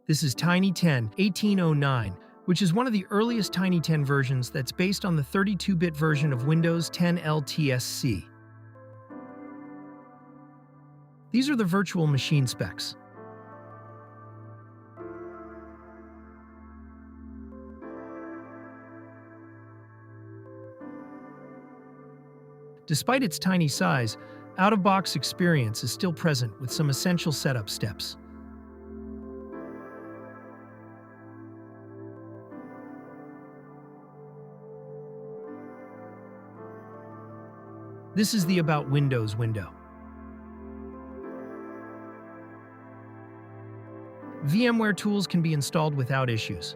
This is Tiny10 1809, which is one of the earliest Tiny10 versions that's based on the 32-bit version of Windows 10 LTSC. These are the virtual machine specs. Despite its tiny size, out-of-box experience is still present with some essential setup steps. This is the About Windows window. VMware tools can be installed without issues.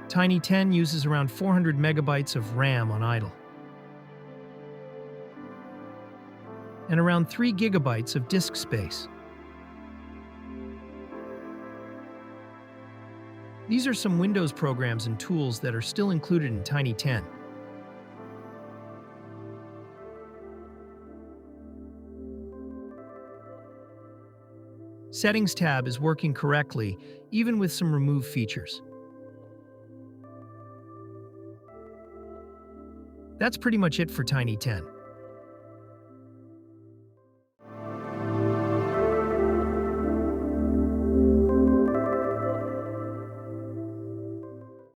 Tiny10 uses around 400 megabytes of RAM on idle and around 3 gigabytes of disk space. These are some Windows programs and tools that are still included in Tiny10. Settings tab is working correctly, even with some removed features. That's pretty much it for Tiny10.